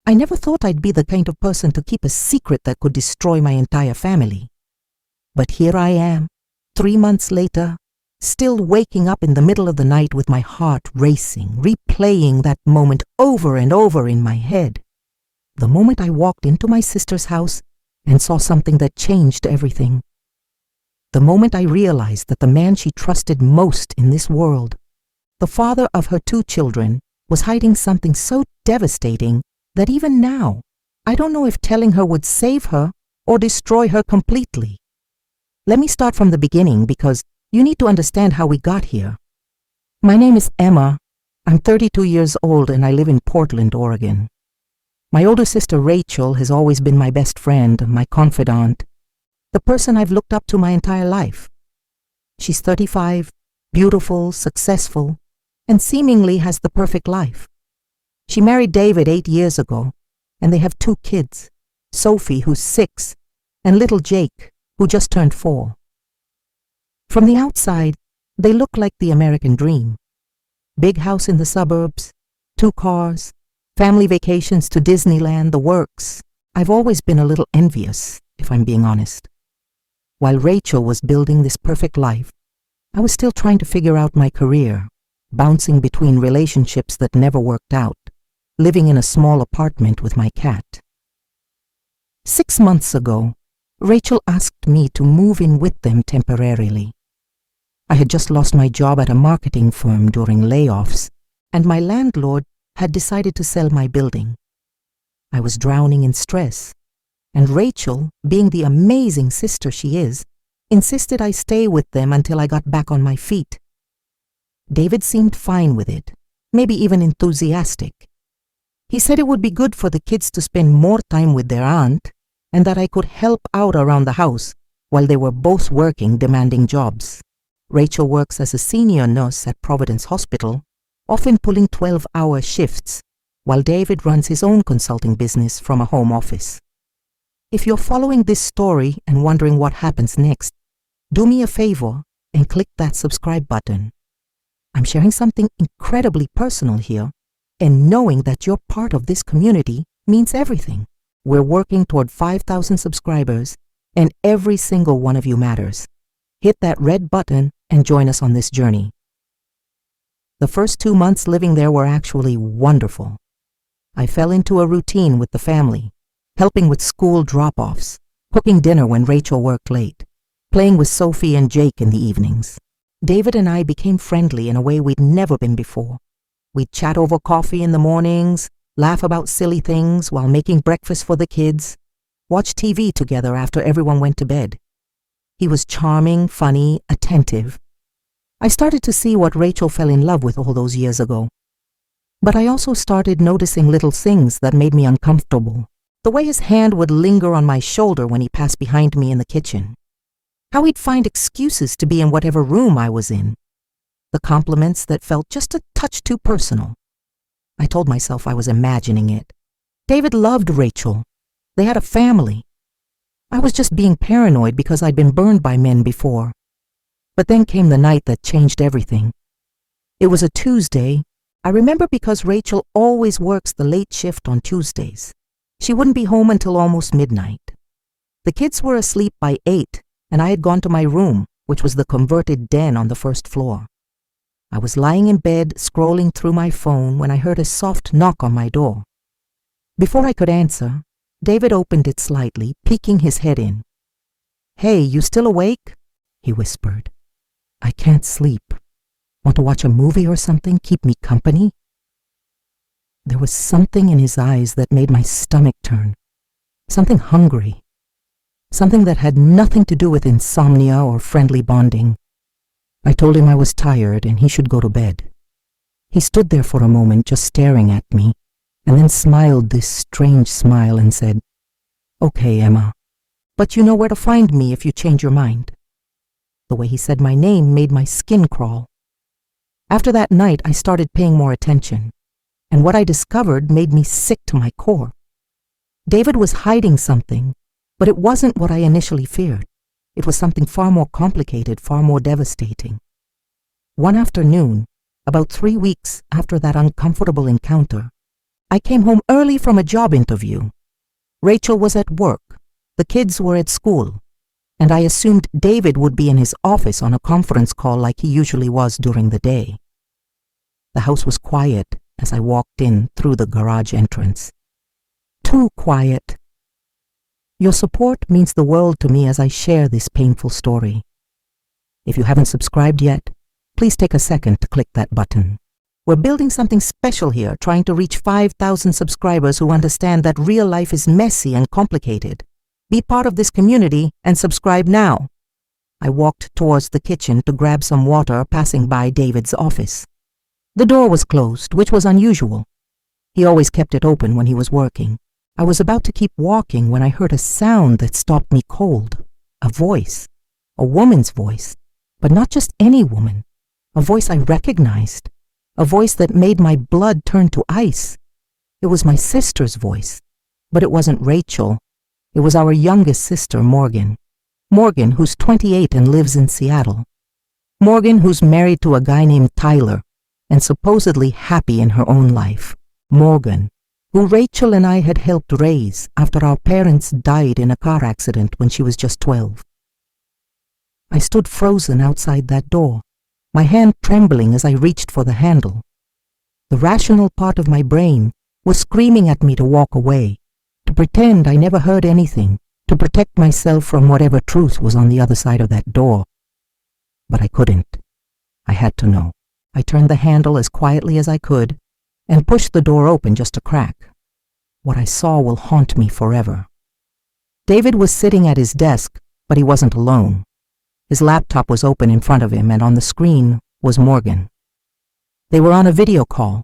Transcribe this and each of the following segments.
I never thought I'd be the kind of person to keep a secret that could destroy my entire family. But here I am, 3 months later, still waking up in the middle of the night with my heart racing, replaying that moment over and over in my head. The moment I walked into my sister's house and saw something that changed everything. The moment I realized that the man she trusted most in this world, the father of her 2 children, was hiding something so devastating that even now, I don't know if telling her would save her or destroy her completely. Let me start from the beginning because you need to understand how we got here. My name is Emma. I'm 32 years old and I live in Portland, Oregon. My older sister Rachel has always been my best friend, my confidant, the person I've looked up to my entire life. She's 35, beautiful, successful, and seemingly has the perfect life. She married David 8 years ago, and they have 2 kids, Sophie, who's 6, and little Jake, who just turned 4. From the outside, they look like the American dream. Big house in the suburbs, 2 cars, family vacations to Disneyland, the works. I've always been a little envious, if I'm being honest. While Rachel was building this perfect life, I was still trying to figure out my career, bouncing between relationships that never worked out, living in a small apartment with my cat. 6 months ago, Rachel asked me to move in with them temporarily. I had just lost my job at a marketing firm during layoffs, and my landlord had decided to sell my building. I was drowning in stress, and Rachel, being the amazing sister she is, insisted I stay with them until I got back on my feet. David seemed fine with it, maybe even enthusiastic. He said it would be good for the kids to spend more time with their aunt, and that I could help out around the house while they were both working demanding jobs. Rachel works as a senior nurse at Providence Hospital, often pulling 12-hour shifts, while David runs his own consulting business from a home office. If you're following this story and wondering what happens next, do me a favor and click that subscribe button. I'm sharing something incredibly personal here, and knowing that you're part of this community means everything. We're working toward 5,000 subscribers, and every single one of you matters. Hit that red button and join us on this journey. The first 2 months living there were actually wonderful. I fell into a routine with the family, helping with school drop-offs, cooking dinner when Rachel worked late, playing with Sophie and Jake in the evenings. David and I became friendly in a way we'd never been before. We'd chat over coffee in the mornings, laugh about silly things while making breakfast for the kids, watch TV together after everyone went to bed. He was charming, funny, attentive. I started to see what Rachel fell in love with all those years ago. But I also started noticing little things that made me uncomfortable. The way his hand would linger on my shoulder when he passed behind me in the kitchen. How he'd find excuses to be in whatever room I was in. The compliments that felt just a touch too personal. I told myself I was imagining it. David loved Rachel. They had a family. I was just being paranoid because I'd been burned by men before. But then came the night that changed everything. It was a Tuesday. I remember because Rachel always works the late shift on Tuesdays. She wouldn't be home until almost midnight. The kids were asleep by 8, and I had gone to my room, which was the converted den on the first floor. I was lying in bed, scrolling through my phone, when I heard a soft knock on my door. Before I could answer, David opened it slightly, peeking his head in. "Hey, you still awake?" he whispered. "I can't sleep. Want to watch a movie or something? Keep me company?" There was something in his eyes that made my stomach turn. Something hungry. Something that had nothing to do with insomnia or friendly bonding. I told him I was tired and he should go to bed. He stood there for a moment just staring at me, and then smiled this strange smile and said, "Okay, Emma, but you know where to find me if you change your mind." The way he said my name made my skin crawl. After that night, I started paying more attention, and what I discovered made me sick to my core. David was hiding something, but it wasn't what I initially feared. It was something far more complicated, far more devastating. One afternoon, about 3 weeks after that uncomfortable encounter, I came home early from a job interview. Rachel was at work, the kids were at school, and I assumed David would be in his office on a conference call like he usually was during the day. The house was quiet as I walked in through the garage entrance. Too quiet. Your support means the world to me as I share this painful story. If you haven't subscribed yet, please take a second to click that button. We're building something special here, trying to reach 5,000 subscribers who understand that real life is messy and complicated. Be part of this community and subscribe now. I walked towards the kitchen to grab some water, passing by David's office. The door was closed, which was unusual. He always kept it open when he was working. I was about to keep walking when I heard a sound that stopped me cold. A voice. A woman's voice. But not just any woman. A voice I recognized. A voice that made my blood turn to ice. It was my sister's voice. But it wasn't Rachel. It was our youngest sister, Morgan. Morgan, who's 28 and lives in Seattle. Morgan, who's married to a guy named Tyler and supposedly happy in her own life. Morgan, who Rachel and I had helped raise after our parents died in a car accident when she was just 12. I stood frozen outside that door, my hand trembling as I reached for the handle. The rational part of my brain was screaming at me to walk away, to pretend I never heard anything, to protect myself from whatever truth was on the other side of that door. But I couldn't. I had to know. I turned the handle as quietly as I could and pushed the door open just a crack. What I saw will haunt me forever. David was sitting at his desk, but he wasn't alone. His laptop was open in front of him, and on the screen was Morgan. They were on a video call,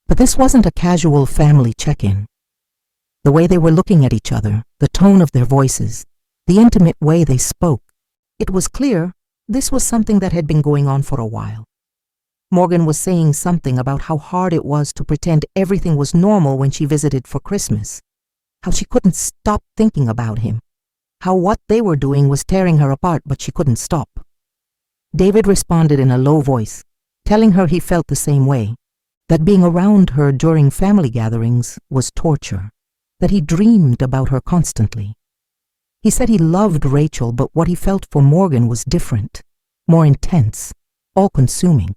but this wasn't a casual family check-in. The way they were looking at each other, the tone of their voices, the intimate way they spoke, it was clear this was something that had been going on for a while. Morgan was saying something about how hard it was to pretend everything was normal when she visited for Christmas, how she couldn't stop thinking about him, how what they were doing was tearing her apart, but she couldn't stop. David responded in a low voice, telling her he felt the same way, that being around her during family gatherings was torture, that he dreamed about her constantly. He said he loved Rachel, but what he felt for Morgan was different, more intense, all-consuming.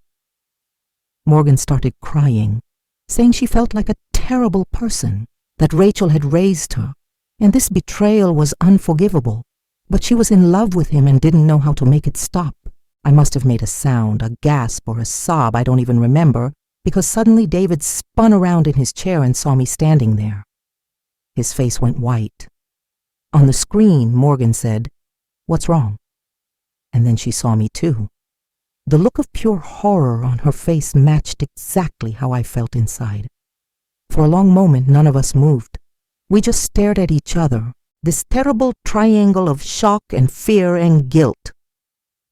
Morgan started crying, saying she felt like a terrible person, that Rachel had raised her, and this betrayal was unforgivable, but she was in love with him and didn't know how to make it stop. I must have made a sound, a gasp or a sob, I don't even remember, because suddenly David spun around in his chair and saw me standing there. His face went white. On the screen, Morgan said, "What's wrong?" And then she saw me too. The look of pure horror on her face matched exactly how I felt inside. For a long moment, none of us moved. We just stared at each other, this terrible triangle of shock and fear and guilt.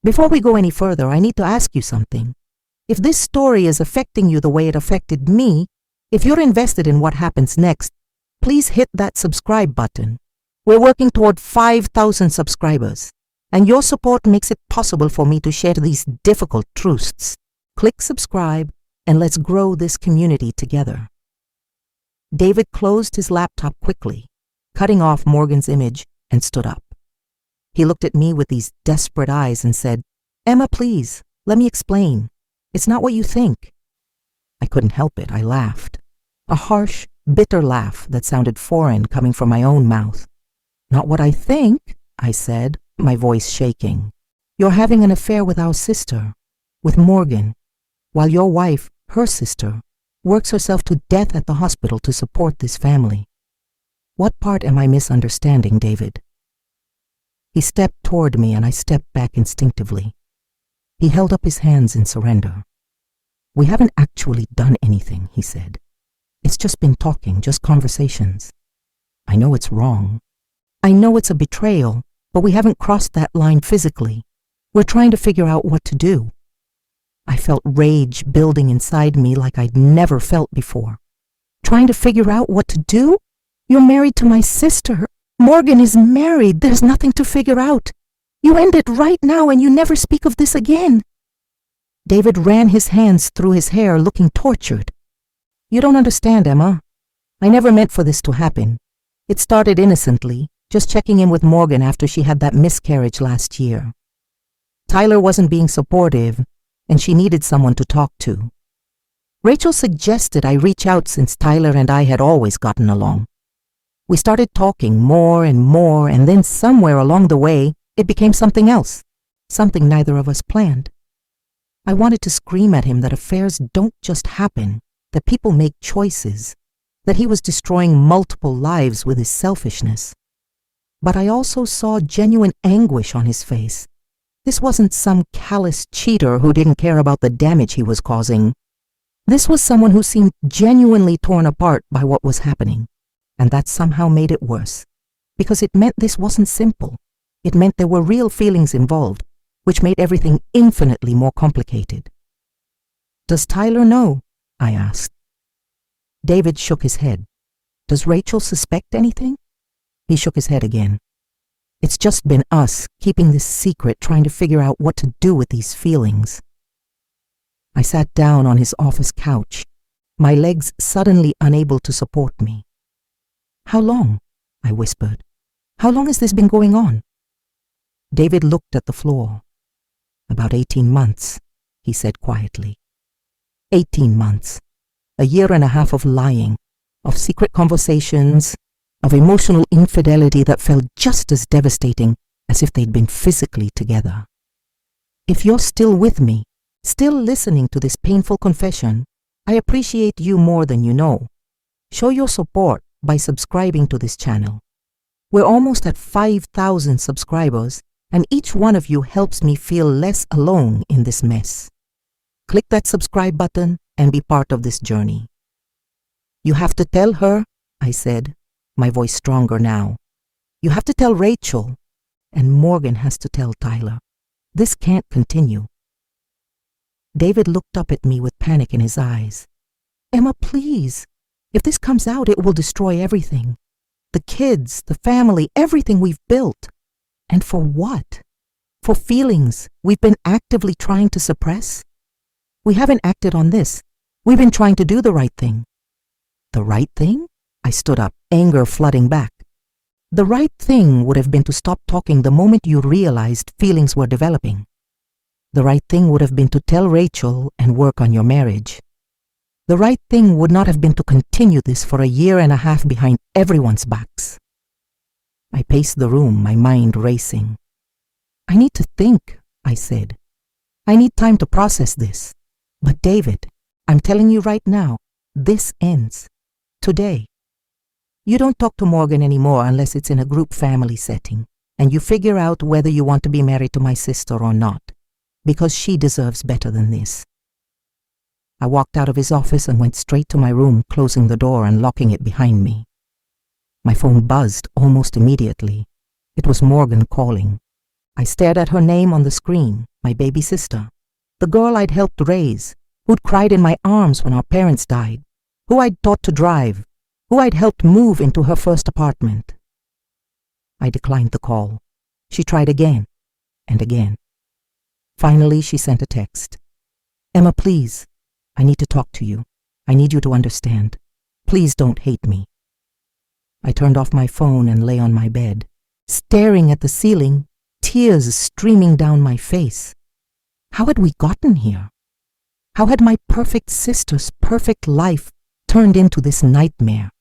Before we go any further, I need to ask you something. If this story is affecting you the way it affected me, if you're invested in what happens next, please hit that subscribe button. We're working toward 5,000 subscribers, and your support makes it possible for me to share these difficult truths. Click subscribe, and let's grow this community together. David closed his laptop quickly, cutting off Morgan's image, and stood up. He looked at me with these desperate eyes and said, "Emma, please, let me explain. It's not what you think." I couldn't help it. I laughed. A harsh, bitter laugh that sounded foreign coming from my own mouth. "Not what I think," I said, my voice shaking. "You're having an affair with our sister, with Morgan, while your wife, her sister, works herself to death at the hospital to support this family. What part am I misunderstanding, David?" He stepped toward me and I stepped back instinctively. He held up his hands in surrender. "We haven't actually done anything," he said. "It's just been talking, just conversations. I know it's wrong. I know it's a betrayal, but we haven't crossed that line physically. We're trying to figure out what to do." I felt rage building inside me like I'd never felt before. "Trying to figure out what to do? You're married to my sister. Morgan is married. There's nothing to figure out. You end it right now and you never speak of this again." David ran his hands through his hair, looking tortured. "You don't understand, Emma. I never meant for this to happen. It started innocently, just checking in with Morgan after she had that miscarriage last year. Tyler wasn't being supportive, and she needed someone to talk to. Rachel suggested I reach out since Tyler and I had always gotten along. We started talking more, and then somewhere along the way, it became something else, something neither of us planned. I wanted to scream at him that affairs don't just happen, that people make choices, that he was destroying multiple lives with his selfishness. But I also saw genuine anguish on his face. This wasn't some callous cheater who didn't care about the damage he was causing. This was someone who seemed genuinely torn apart by what was happening, and that somehow made it worse, because it meant this wasn't simple. It meant there were real feelings involved, which made everything infinitely more complicated. "Does Tyler know?" I asked. David shook his head. "Does Rachel suspect anything?" He shook his head again. "It's just been us, keeping this secret, trying to figure out what to do with these feelings." I sat down on his office couch, my legs suddenly unable to support me. "How long?" I whispered. "How long has this been going on?" David looked at the floor. "About 18 months, he said quietly. 18 months. A year and a half of lying, of secret conversations, of emotional infidelity that felt just as devastating as if they'd been physically together. If you're still with me, still listening to this painful confession, I appreciate you more than you know. Show your support by subscribing to this channel. We're almost at 5,000 subscribers, and each one of you helps me feel less alone in this mess. Click that subscribe button and be part of this journey." "You have to tell her," I said, my voice stronger now. "You have to tell Rachel, and Morgan has to tell Tyler. This can't continue." David looked up at me with panic in his eyes. "Emma, please. If this comes out, it will destroy everything. The kids, the family, everything we've built. And for what? For feelings we've been actively trying to suppress? We haven't acted on this. We've been trying to do the right thing." "The right thing?" I stood up, anger flooding back. "The right thing would have been to stop talking the moment you realized feelings were developing. The right thing would have been to tell Rachel and work on your marriage. The right thing would not have been to continue this for a year and a half behind everyone's backs." I paced the room, my mind racing. "I need to think," I said. "I need time to process this. But David, I'm telling you right now, this ends. Today. You don't talk to Morgan anymore unless it's in a group family setting, and you figure out whether you want to be married to my sister or not, because she deserves better than this." I walked out of his office and went straight to my room, closing the door and locking it behind me. My phone buzzed almost immediately. It was Morgan calling. I stared at her name on the screen, my baby sister, the girl I'd helped raise, who'd cried in my arms when our parents died, who I'd taught to drive, who I'd helped move into her first apartment. I declined the call. She tried again and again. Finally, she sent a text. "Emma, please. I need to talk to you. I need you to understand. Please don't hate me." I turned off my phone and lay on my bed, staring at the ceiling, tears streaming down my face. How had we gotten here? How had my perfect sister's perfect life turned into this nightmare?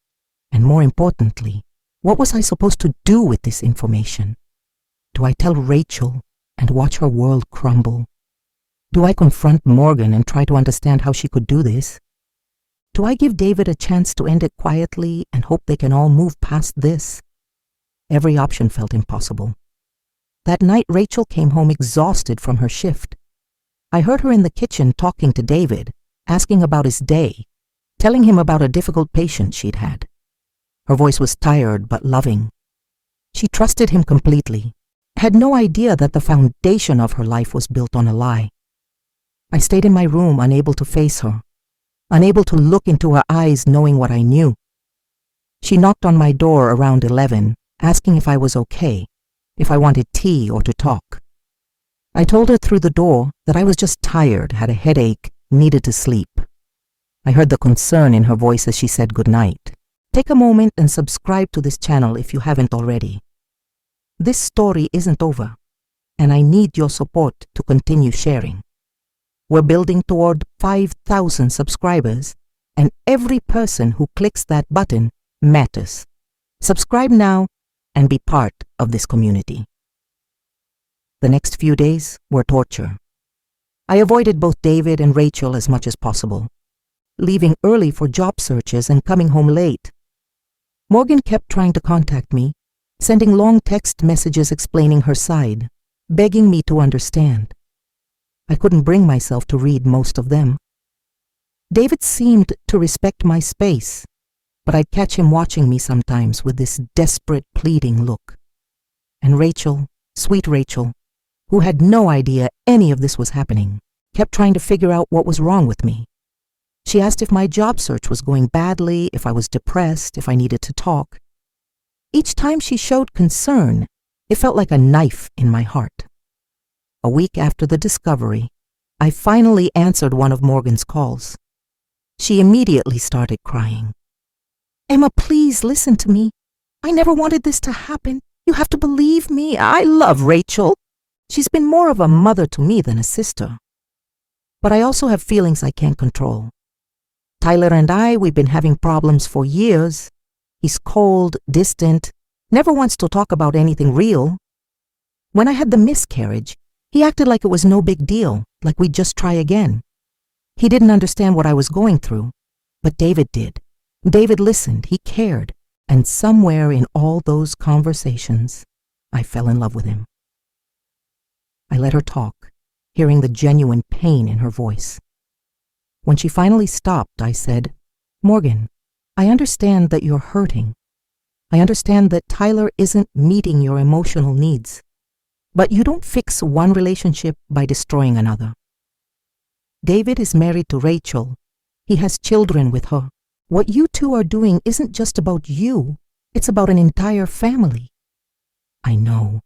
And more importantly, what was I supposed to do with this information? Do I tell Rachel and watch her world crumble? Do I confront Morgan and try to understand how she could do this? Do I give David a chance to end it quietly and hope they can all move past this? Every option felt impossible. That night, Rachel came home exhausted from her shift. I heard her in the kitchen talking to David, asking about his day, telling him about a difficult patient she'd had. Her voice was tired but loving. She trusted him completely, had no idea that the foundation of her life was built on a lie. I stayed in my room, unable to face her, unable to look into her eyes knowing what I knew. She knocked on my door around 11, asking if I was okay, if I wanted tea or to talk. I told her through the door that I was just tired, had a headache, needed to sleep. I heard the concern in her voice as she said goodnight. Take a moment and subscribe to this channel if you haven't already. This story isn't over, and I need your support to continue sharing. We're building toward 5,000 subscribers, and every person who clicks that button matters. Subscribe now and be part of this community. The next few days were torture. I avoided both David and Rachel as much as possible, leaving early for job searches and coming home late. Morgan kept trying to contact me, sending long text messages explaining her side, begging me to understand. I couldn't bring myself to read most of them. David seemed to respect my space, but I'd catch him watching me sometimes with this desperate, pleading look. And Rachel, sweet Rachel, who had no idea any of this was happening, kept trying to figure out what was wrong with me. She asked if my job search was going badly, if I was depressed, if I needed to talk. Each time she showed concern, it felt like a knife in my heart. A week after the discovery, I finally answered one of Morgan's calls. She immediately started crying. "Emma, please listen to me. I never wanted this to happen. You have to believe me. I love Rachel. She's been more of a mother to me than a sister. But I also have feelings I can't control. Tyler and we've been having problems for years. He's cold, distant, never wants to talk about anything real. When I had the miscarriage, he acted like it was no big deal, like we'd just try again. He didn't understand what I was going through, but David did. David listened, he cared, and somewhere in all those conversations, I fell in love with him." I let her talk, hearing the genuine pain in her voice. When she finally stopped, I said, "Morgan, I understand that you're hurting. I understand that Tyler isn't meeting your emotional needs. But you don't fix one relationship by destroying another. David is married to Rachel. He has children with her. What you two are doing isn't just about you. It's about an entire family." "I know,"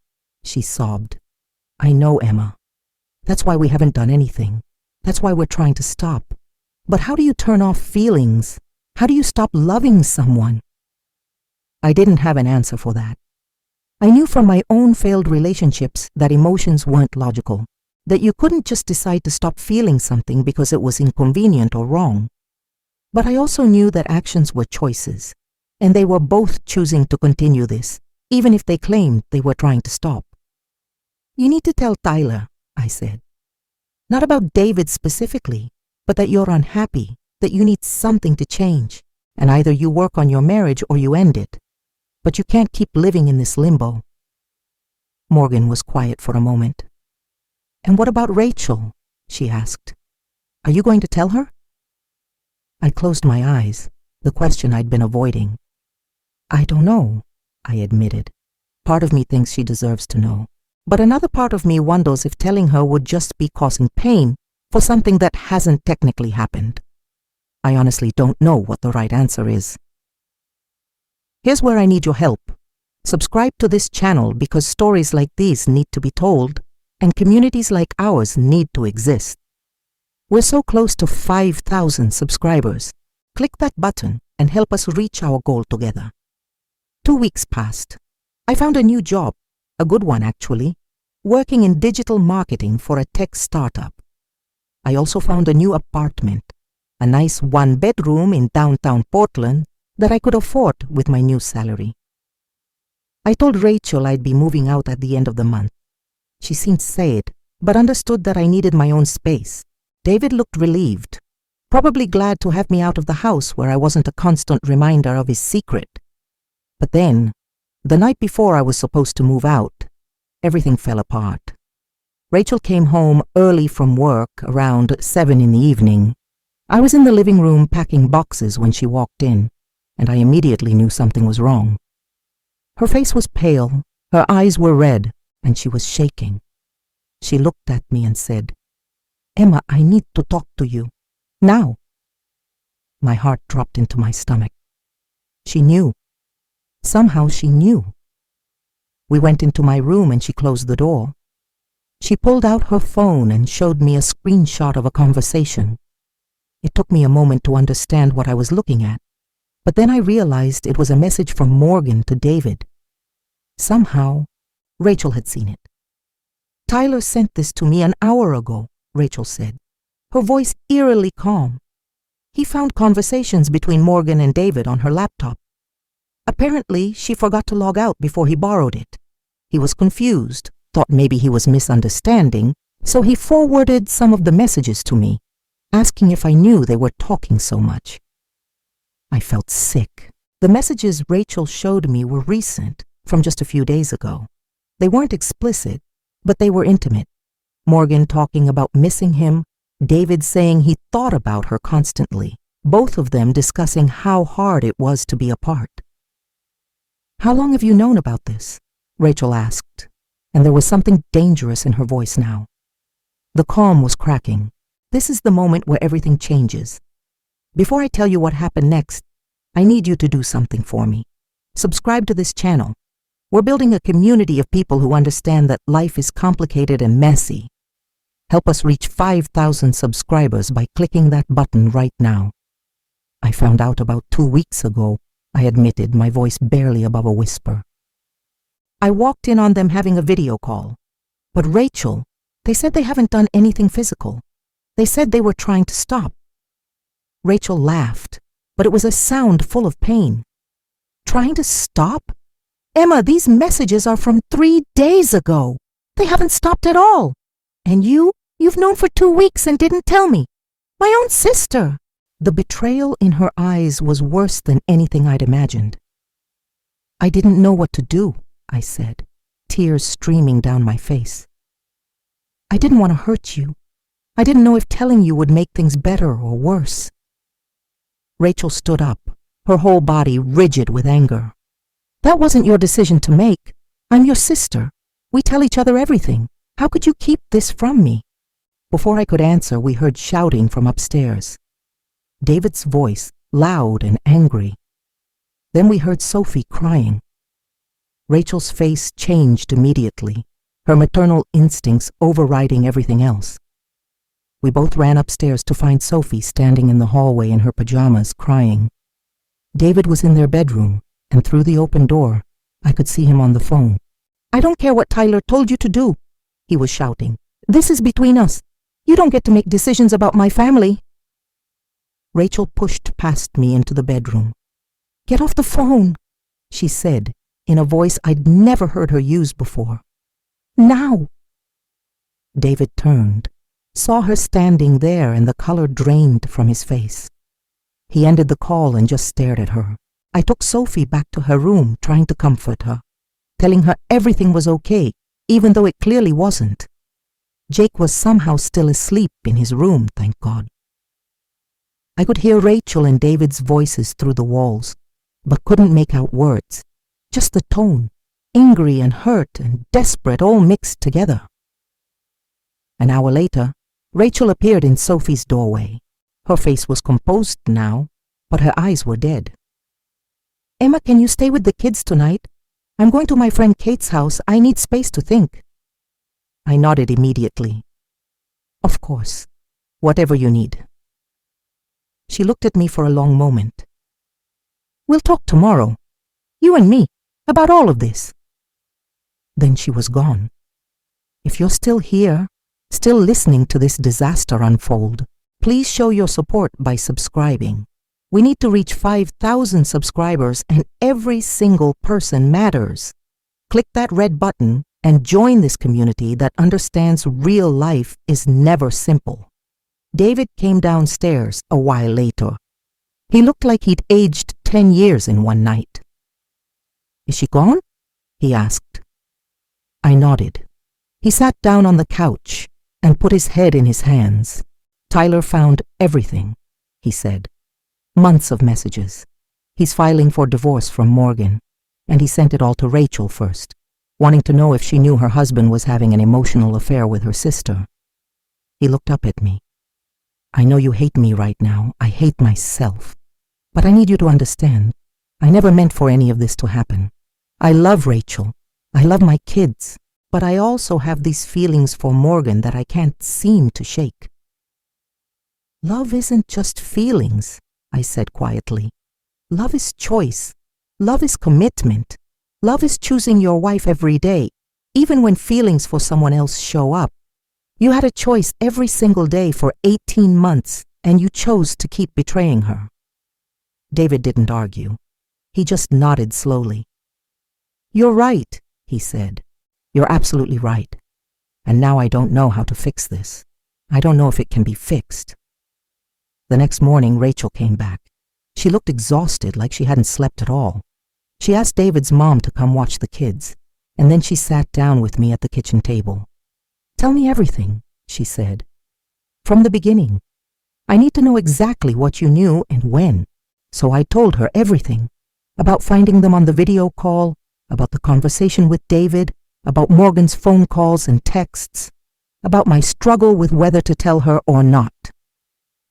she sobbed. "I know, Emma. That's why we haven't done anything. That's why we're trying to stop. But how do you turn off feelings? How do you stop loving someone?" I didn't have an answer for that. I knew from my own failed relationships that emotions weren't logical, that you couldn't just decide to stop feeling something because it was inconvenient or wrong. But I also knew that actions were choices, and they were both choosing to continue this, even if they claimed they were trying to stop. "You need to tell Tyler," I said. "Not about David specifically, but that you're unhappy, that you need something to change, and either you work on your marriage or you end it. But you can't keep living in this limbo." Morgan was quiet for a moment. "And what about Rachel?" she asked. "Are you going to tell her?" I closed my eyes, the question I'd been avoiding. "I don't know," I admitted. Part of me thinks she deserves to know, but another part of me wonders if telling her would just be causing pain for something that hasn't technically happened. I honestly don't know what the right answer is. Here's where I need your help. Subscribe to this channel because stories like these need to be told, and communities like ours need to exist. We're so close to 5,000 subscribers. Click that button and help us reach our goal together. 2 weeks passed. I found a new job, a good one actually, working in digital marketing for a tech startup. I also found a new apartment, a nice 1-bedroom in downtown Portland that I could afford with my new salary. I told Rachel I'd be moving out at the end of the month. She seemed sad, but understood that I needed my own space. David looked relieved, probably glad to have me out of the house where I wasn't a constant reminder of his secret. But then, the night before I was supposed to move out, everything fell apart. Rachel came home early from work around 7 in the evening. I was in the living room packing boxes when she walked in, and I immediately knew something was wrong. Her face was pale, her eyes were red, and she was shaking. She looked at me and said, "Emma, I need to talk to you. Now." My heart dropped into my stomach. She knew. Somehow she knew. We went into my room and she closed the door. She pulled out her phone and showed me a screenshot of a conversation. It took me a moment to understand what I was looking at. But then I realized it was a message from Morgan to David. Somehow, Rachel had seen it. "Tyler sent this to me an hour ago," Rachel said, her voice eerily calm. "He found conversations between Morgan and David on her laptop. Apparently, she forgot to log out before he borrowed it. He was confused, thought maybe he was misunderstanding, so he forwarded some of the messages to me, asking if I knew they were talking so much." I felt sick. The messages Rachel showed me were recent, from just a few days ago. They weren't explicit, but they were intimate. Morgan talking about missing him, David saying he thought about her constantly, both of them discussing how hard it was to be apart. "How long have you known about this?" Rachel asked, and there was something dangerous in her voice now. The calm was cracking. This is the moment where everything changes. Before I tell you what happened next, I need you to do something for me. Subscribe to this channel. We're building a community of people who understand that life is complicated and messy. Help us reach 5,000 subscribers by clicking that button right now. I found out about 2 weeks ago, I admitted, my voice barely above a whisper. I walked in on them having a video call. But Rachel, they said they haven't done anything physical. They said they were trying to stop. Rachel laughed, but it was a sound full of pain. "Trying to stop? Emma, these messages are from 3 days ago. They haven't stopped at all. And you've known for 2 weeks and didn't tell me. My own sister." The betrayal in her eyes was worse than anything I'd imagined. "I didn't know what to do," I said, tears streaming down my face. "I didn't want to hurt you. I didn't know if telling you would make things better or worse." Rachel stood up, her whole body rigid with anger. "That wasn't your decision to make. I'm your sister. We tell each other everything. How could you keep this from me?" Before I could answer, we heard shouting from upstairs. David's voice, loud and angry. Then we heard Sophie crying. Rachel's face changed immediately, her maternal instincts overriding everything else. We both ran upstairs to find Sophie standing in the hallway in her pajamas, crying. David was in their bedroom, and through the open door, I could see him on the phone. "I don't care what Tyler told you to do," he was shouting. "This is between us. You don't get to make decisions about my family." Rachel pushed past me into the bedroom. "Get off the phone," she said, in a voice I'd never heard her use before. "Now." David turned, saw her standing there, and the color drained from his face. He ended the call and just stared at her. I took Sophie back to her room, trying to comfort her, telling her everything was okay, even though it clearly wasn't. Jake was somehow still asleep in his room, thank God. I could hear Rachel and David's voices through the walls, but couldn't make out words, just the tone, angry and hurt and desperate all mixed together. An hour later, Rachel appeared in Sophie's doorway. Her face was composed now, but her eyes were dead. "Emma, can you stay with the kids tonight? I'm going to my friend Kate's house. I need space to think." I nodded immediately. "Of course, whatever you need." She looked at me for a long moment. "We'll talk tomorrow, you and me, about all of this." Then she was gone. If you're still here, still listening to this disaster unfold, please show your support by subscribing. We need to reach 5,000 subscribers, and every single person matters. Click that red button and join this community that understands real life is never simple. David came downstairs a while later. He looked like he'd aged 10 years in one night. "Is she gone?" he asked. I nodded. He sat down on the couch and put his head in his hands. "Tyler found everything," he said. "Months of messages. He's filing for divorce from Morgan, and he sent it all to Rachel first, wanting to know if she knew her husband was having an emotional affair with her sister." He looked up at me. "I know you hate me right now. I hate myself. But I need you to understand, I never meant for any of this to happen. I love Rachel. I love my kids. But I also have these feelings for Morgan that I can't seem to shake." "Love isn't just feelings," I said quietly. Love is choice. Love is commitment. Love is choosing your wife every day, even when feelings for someone else show up. You had a choice every single day for 18 months, and you chose to keep betraying her. David didn't argue. He just nodded slowly. "You're right," he said. "You're absolutely right. And now I don't know how to fix this. I don't know if it can be fixed." The next morning, Rachel came back. She looked exhausted, like she hadn't slept at all. She asked David's mom to come watch the kids, and then she sat down with me at the kitchen table. "Tell me everything," she said. "From the beginning. I need to know exactly what you knew and when." So I told her everything, about finding them on the video call, about the conversation with David, about Morgan's phone calls and texts, about my struggle with whether to tell her or not.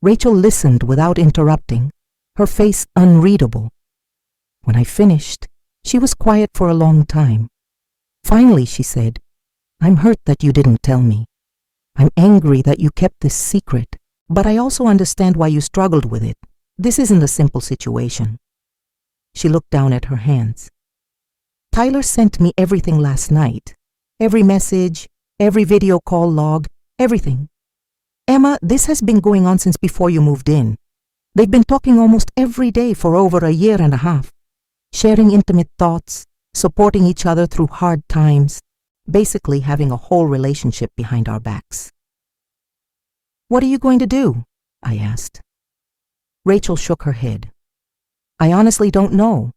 Rachel listened without interrupting, her face unreadable. When I finished, she was quiet for a long time. Finally, she said, "I'm hurt that you didn't tell me. I'm angry that you kept this secret, but I also understand why you struggled with it. This isn't a simple situation." She looked down at her hands. "Tyler sent me everything last night. Every message, every video call log, everything. Emma, this has been going on since before you moved in. They've been talking almost every day for over a year and a half, sharing intimate thoughts, supporting each other through hard times, basically having a whole relationship behind our backs." "What are you going to do?" I asked. Rachel shook her head. "I honestly don't know.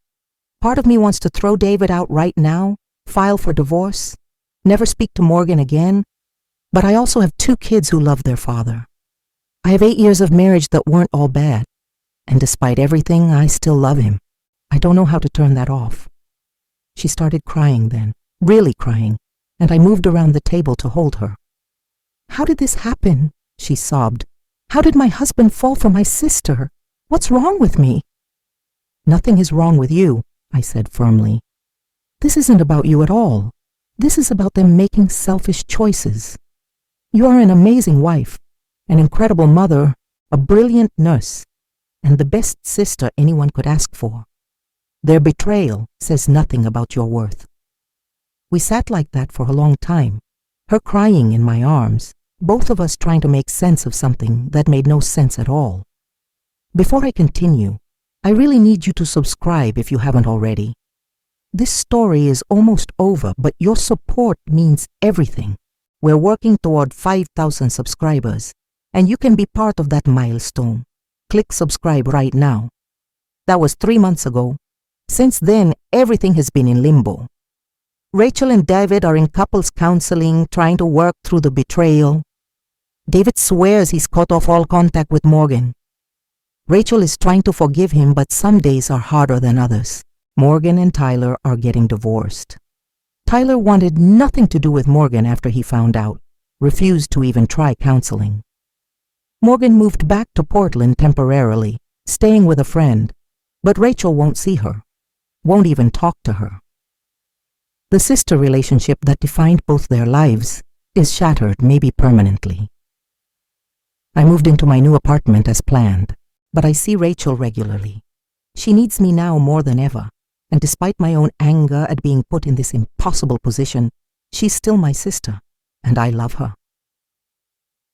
Part of me wants to throw David out right now, file for divorce, never speak to Morgan again, but I also have 2 kids who love their father. I have 8 years of marriage that weren't all bad, and despite everything, I still love him. I don't know how to turn that off." She started crying then, really crying, and I moved around the table to hold her. "How did this happen?" she sobbed. "How did my husband fall for my sister? What's wrong with me?" "Nothing is wrong with you," I said firmly. "This isn't about you at all. This is about them making selfish choices. You are an amazing wife, an incredible mother, a brilliant nurse, and the best sister anyone could ask for. Their betrayal says nothing about your worth." We sat like that for a long time, her crying in my arms, both of us trying to make sense of something that made no sense at all. Before I continue, I really need you to subscribe if you haven't already. This story is almost over, but your support means everything. We're working toward 5,000 subscribers, and you can be part of that milestone. Click subscribe right now. That was 3 months ago. Since then, everything has been in limbo. Rachel and David are in couples counseling, trying to work through the betrayal. David swears he's cut off all contact with Morgan. Rachel is trying to forgive him, but some days are harder than others. Morgan and Tyler are getting divorced. Tyler wanted nothing to do with Morgan after he found out, refused to even try counseling. Morgan moved back to Portland temporarily, staying with a friend, but Rachel won't see her, won't even talk to her. The sister relationship that defined both their lives is shattered, maybe permanently. I moved into my new apartment as planned, but I see Rachel regularly. She needs me now more than ever, and despite my own anger at being put in this impossible position, she's still my sister, and I love her.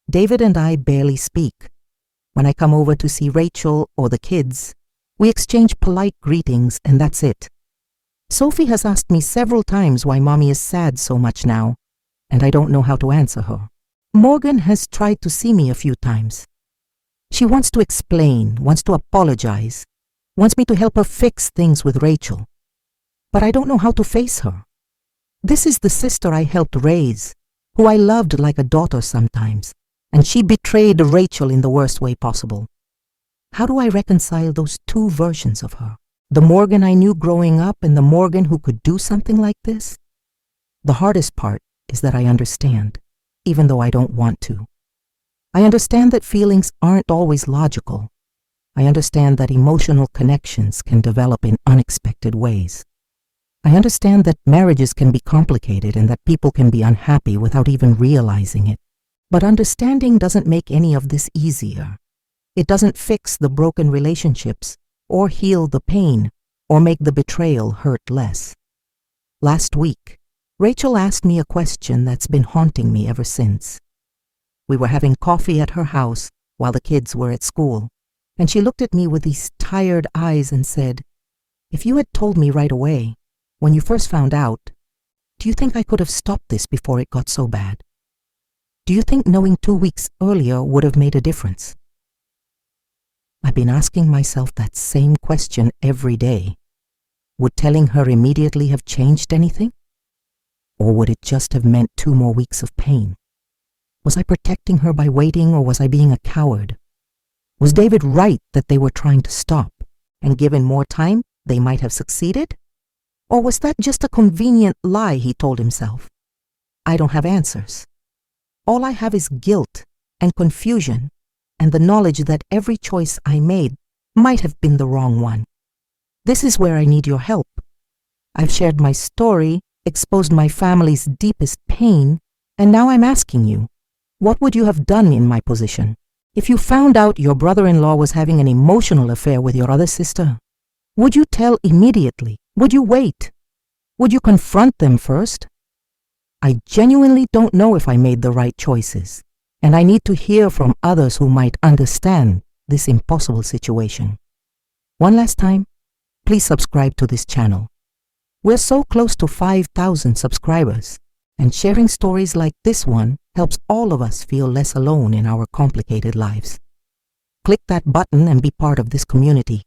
David and I barely speak. When I come over to see Rachel or the kids, we exchange polite greetings, and that's it. Sophie has asked me several times why Mommy is sad so much now, and I don't know how to answer her. Morgan has tried to see me a few times. She wants to explain, wants to apologize, wants me to help her fix things with Rachel. But I don't know how to face her. This is the sister I helped raise, who I loved like a daughter sometimes, and she betrayed Rachel in the worst way possible. How do I reconcile those 2 versions of her? The Morgan I knew growing up and the Morgan who could do something like this? The hardest part is that I understand, even though I don't want to. I understand that feelings aren't always logical. I understand that emotional connections can develop in unexpected ways. I understand that marriages can be complicated and that people can be unhappy without even realizing it. But understanding doesn't make any of this easier. It doesn't fix the broken relationships or heal the pain, or make the betrayal hurt less. Last week, Rachel asked me a question that's been haunting me ever since. We were having coffee at her house while the kids were at school, and she looked at me with these tired eyes and said, "If you had told me right away, when you first found out, do you think I could have stopped this before it got so bad? Do you think knowing 2 weeks earlier would have made a difference?" I've been asking myself that same question every day. Would telling her immediately have changed anything? Or would it just have meant 2 more weeks of pain? Was I protecting her by waiting, or was I being a coward? Was David right that they were trying to stop, and given more time, they might have succeeded? Or was that just a convenient lie he told himself? I don't have answers. All I have is guilt and confusion and the knowledge that every choice I made might have been the wrong one. This is where I need your help. I've shared my story, exposed my family's deepest pain, and now I'm asking you, what would you have done in my position? If you found out your brother-in-law was having an emotional affair with your other sister, would you tell immediately? Would you wait? Would you confront them first? I genuinely don't know if I made the right choices, and I need to hear from others who might understand this impossible situation. One last time, please subscribe to this channel. We're so close to 5,000 subscribers, and sharing stories like this one helps all of us feel less alone in our complicated lives. Click that button and be part of this community.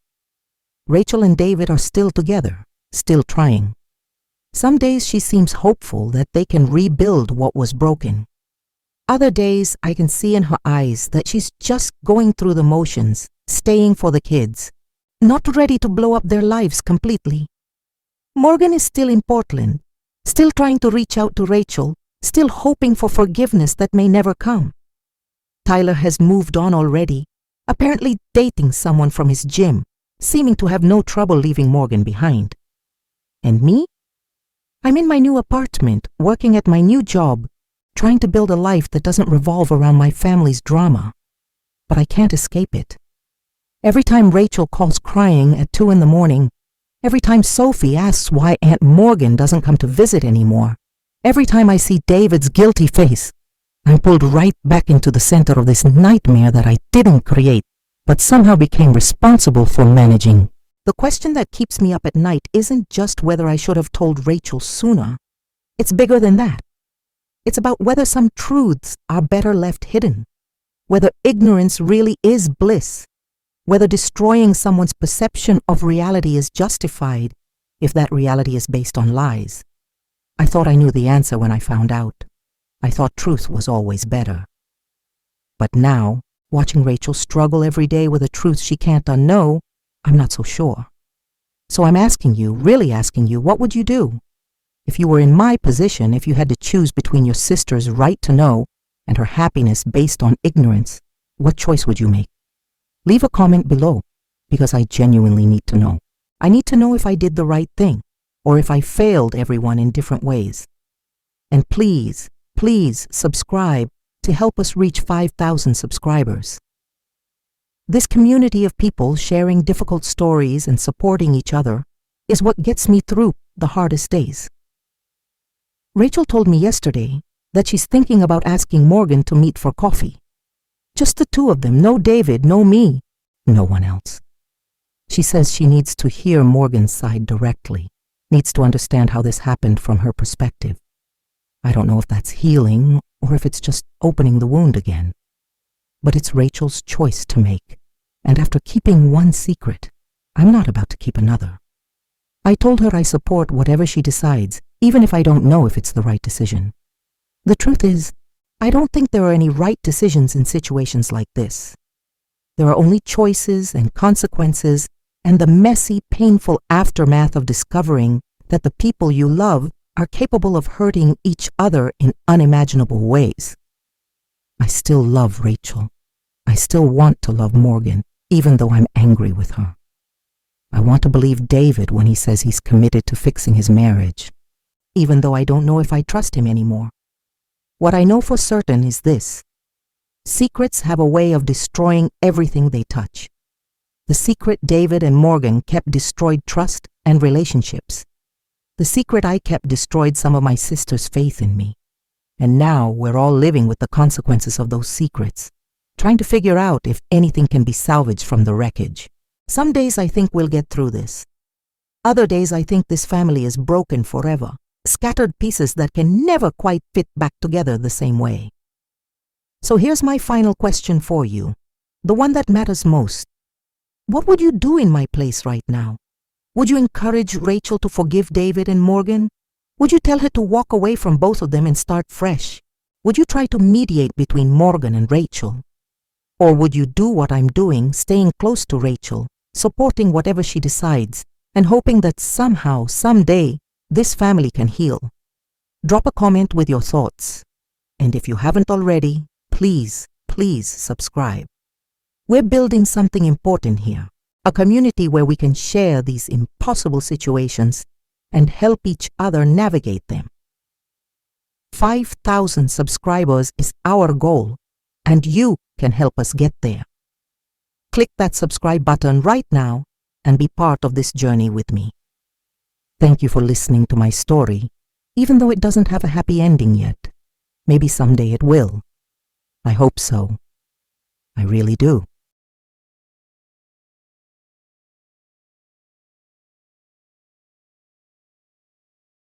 Rachel and David are still together, still trying. Some days she seems hopeful that they can rebuild what was broken. Other days I can see in her eyes that she's just going through the motions, staying for the kids, not ready to blow up their lives completely. Morgan is still in Portland, still trying to reach out to Rachel, still hoping for forgiveness that may never come. Tyler has moved on already, apparently dating someone from his gym, seeming to have no trouble leaving Morgan behind. And me? I'm in my new apartment, working at my new job, trying to build a life that doesn't revolve around my family's drama. But I can't escape it. Every time Rachel calls crying at 2 a.m, every time Sophie asks why Aunt Morgan doesn't come to visit anymore, every time I see David's guilty face, I'm pulled right back into the center of this nightmare that I didn't create, but somehow became responsible for managing. The question that keeps me up at night isn't just whether I should have told Rachel sooner. It's bigger than that. It's about whether some truths are better left hidden, whether ignorance really is bliss, whether destroying someone's perception of reality is justified if that reality is based on lies. I thought I knew the answer when I found out. I thought truth was always better. But now, watching Rachel struggle every day with a truth she can't unknow, I'm not so sure. So I'm asking you, really asking you, what would you do? If you were in my position, if you had to choose between your sister's right to know and her happiness based on ignorance, what choice would you make? Leave a comment below, because I genuinely need to know. I need to know if I did the right thing, or if I failed everyone in different ways. And please, please subscribe to help us reach 5,000 subscribers. This community of people sharing difficult stories and supporting each other is what gets me through the hardest days. Rachel told me yesterday that she's thinking about asking Morgan to meet for coffee. Just the two of them, no David, no me, no one else. She says she needs to hear Morgan's side directly, needs to understand how this happened from her perspective. I don't know if that's healing or if it's just opening the wound again. But it's Rachel's choice to make, and after keeping one secret, I'm not about to keep another. I told her I support whatever she decides, even if I don't know if it's the right decision. The truth is, I don't think there are any right decisions in situations like this. There are only choices and consequences and the messy, painful aftermath of discovering that the people you love are capable of hurting each other in unimaginable ways. I still love Rachel. I still want to love Morgan, even though I'm angry with her. I want to believe David when he says he's committed to fixing his marriage, even though I don't know if I trust him anymore. What I know for certain is this: secrets have a way of destroying everything they touch. The secret David and Morgan kept destroyed trust and relationships. The secret I kept destroyed some of my sister's faith in me. And now we're all living with the consequences of those secrets, trying to figure out if anything can be salvaged from the wreckage. Some days I think we'll get through this. Other days I think this family is broken forever, scattered pieces that can never quite fit back together the same way. So here's my final question for you, the one that matters most. What would you do in my place right now? Would you encourage Rachel to forgive David and Morgan? Would you tell her to walk away from both of them and start fresh? Would you try to mediate between Morgan and Rachel? Or would you do what I'm doing, staying close to Rachel, supporting whatever she decides, and hoping that somehow, someday, this family can heal? Drop a comment with your thoughts. And if you haven't already, please subscribe. We're building something important here, a community where we can share these impossible situations and help each other navigate them. 5,000 subscribers is our goal, and you can help us get there. Click that subscribe button right now and be part of this journey with me. Thank you for listening to my story, even though it doesn't have a happy ending yet. Maybe someday it will. I hope so. I really do.